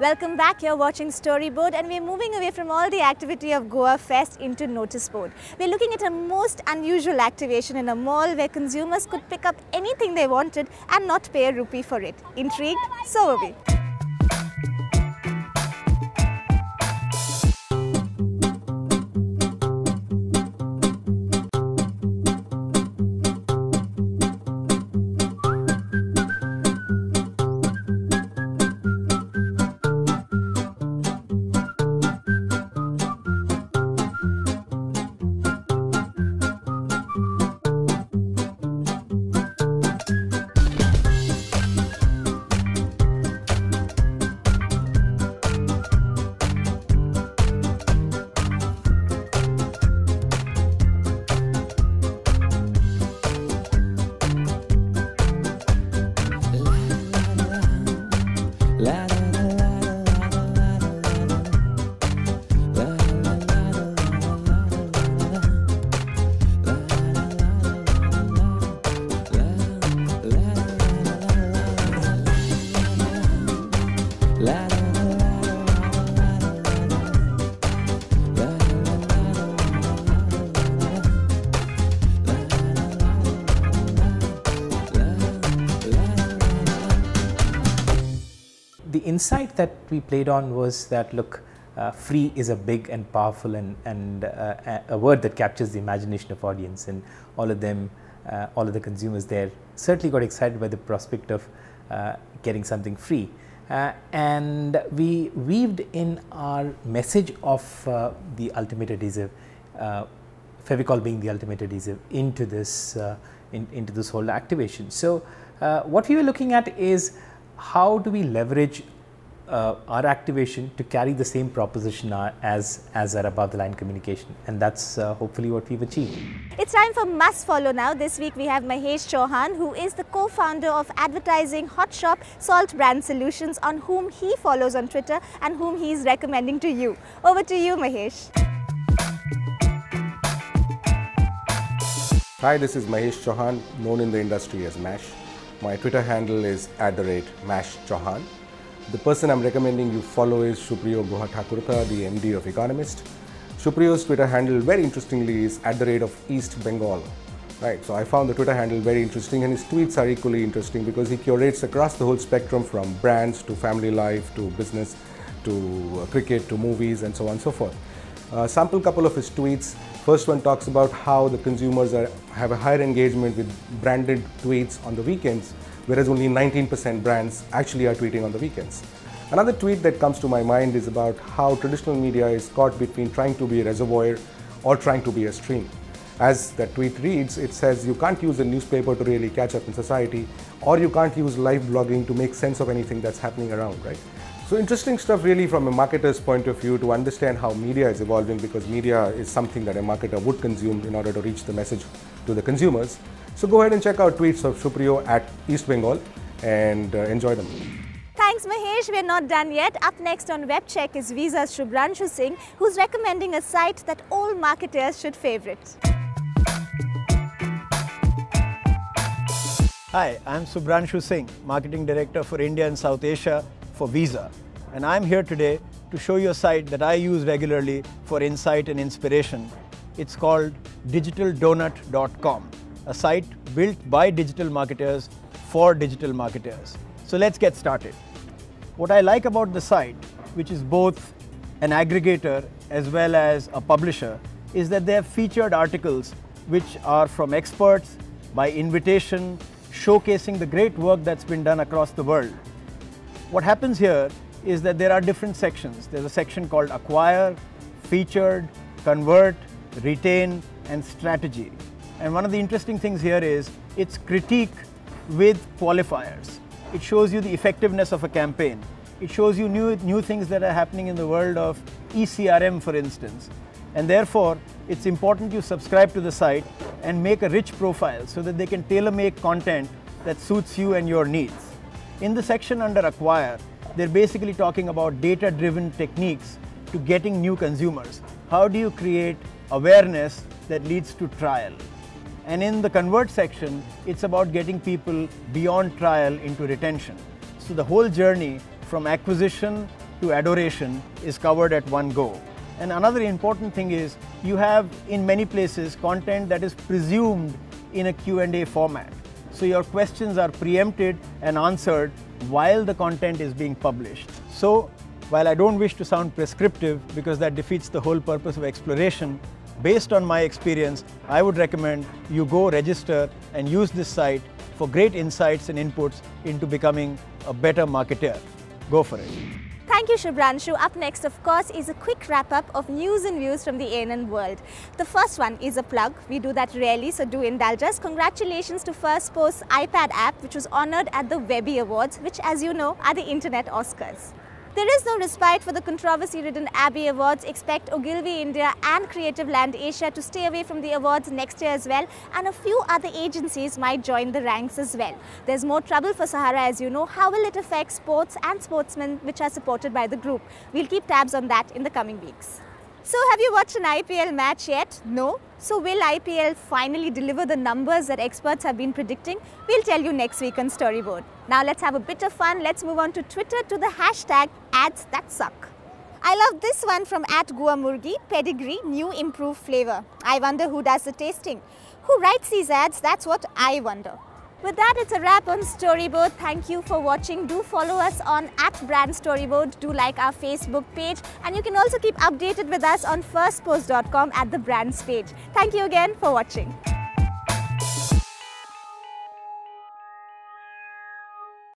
Welcome back, you're watching Storyboard and we're moving away from all the activity of Goa Fest into Notice Board. We're looking at a most unusual activation in a mall where consumers could pick up anything they wanted and not pay a rupee for it. Intrigued? So are we. The insight that we played on was that, look, free is a big and powerful and a word that captures the imagination of audience, and all of them, all of the consumers there certainly got excited by the prospect of getting something free. And we weaved in our message of the ultimate adhesive, Fevicol being the ultimate adhesive, into this whole activation. So what we were looking at is, how do we leverage our activation to carry the same proposition as our above the line communication, and that's hopefully what we've achieved. It's time for Must Follow now. This week we have Mahesh Chauhan, who is the co-founder of advertising hot shop Salt Brand Solutions, on whom he follows on Twitter and whom he is recommending to you. Over to you, Mahesh. Hi, this is Mahesh Chauhan, known in the industry as Mash. My Twitter handle is @MashChauhan. The person I'm recommending you follow is Supriyo Guha Thakurta, the MD of Economist. Supriyo's Twitter handle, very interestingly, is @East Bengal. Right, so I found the Twitter handle very interesting, and his tweets are equally interesting because he curates across the whole spectrum, from brands to family life to business to cricket to movies and so on and so forth. Sample couple of his tweets. First one talks about how the consumers have a higher engagement with branded tweets on the weekends, whereas only 19% brands actually are tweeting on the weekends. Another tweet that comes to my mind is about how traditional media is caught between trying to be a reservoir or trying to be a stream. As that tweet reads, it says you can't use a newspaper to really catch up in society, or you can't use live blogging to make sense of anything that's happening around, right? So interesting stuff really from a marketer's point of view, to understand how media is evolving, because media is something that a marketer would consume in order to reach the message to the consumers. So go ahead and check out tweets of Supriyo @East Bengal and enjoy them. Thanks, Mahesh. We're not done yet. Up next on Web Check is Visa's Shubhranshu Singh, who's recommending a site that all marketers should favorite. Hi, I'm Shubhranshu Singh, Marketing Director for India and South Asia for Visa, and I'm here today to show you a site that I use regularly for insight and inspiration. It's called digitaldonut.com, a site built by digital marketers for digital marketers. So let's get started. What I like about the site, which is both an aggregator as well as a publisher, is that they have featured articles which are from experts by invitation, showcasing the great work that's been done across the world. What happens here is that there are different sections. There's a section called Acquire, Featured, Convert, Retain, and Strategy. And one of the interesting things here is it's critique with qualifiers. It shows you the effectiveness of a campaign. It shows you new things that are happening in the world of eCRM, for instance. And therefore, it's important you subscribe to the site and make a rich profile so that they can tailor-make content that suits you and your needs. In the section under Acquire, they're basically talking about data-driven techniques to getting new consumers. How do you create awareness that leads to trial? And in the Convert section, it's about getting people beyond trial into retention. So the whole journey from acquisition to adoration is covered at one go. And another important thing is you have in many places content that is presumed in a Q&A format. So your questions are preempted and answered while the content is being published. So while I don't wish to sound prescriptive because that defeats the whole purpose of exploration, based on my experience, I would recommend you go register and use this site for great insights and inputs into becoming a better marketer. Go for it. Thank you, Shubhranshu. Up next, of course, is a quick wrap-up of news and views from the ANN world. The first one is a plug. We do that rarely, so do indulge us. Congratulations to Firstpost's iPad app, which was honoured at the Webby Awards, which, as you know, are the Internet Oscars. There is no respite for the controversy-ridden Abby Awards. Expect Ogilvy India and Creative Land Asia to stay away from the awards next year as well, and a few other agencies might join the ranks as well. There's more trouble for Sahara, as you know. How will it affect sports and sportsmen which are supported by the group? We'll keep tabs on that in the coming weeks. So have you watched an IPL match yet? No? So will IPL finally deliver the numbers that experts have been predicting? We'll tell you next week on Storyboard. Now let's have a bit of fun. Let's move on to Twitter to the hashtag #AdsThatSuck. I love this one from @Guamurgi, pedigree, new improved flavor. I wonder who does the tasting. Who writes these ads? That's what I wonder. With that, it's a wrap on Storyboard. Thank you for watching. Do follow us on @BrandStoryboard. Do like our Facebook page. And you can also keep updated with us on firstpost.com at the Brands page. Thank you again for watching.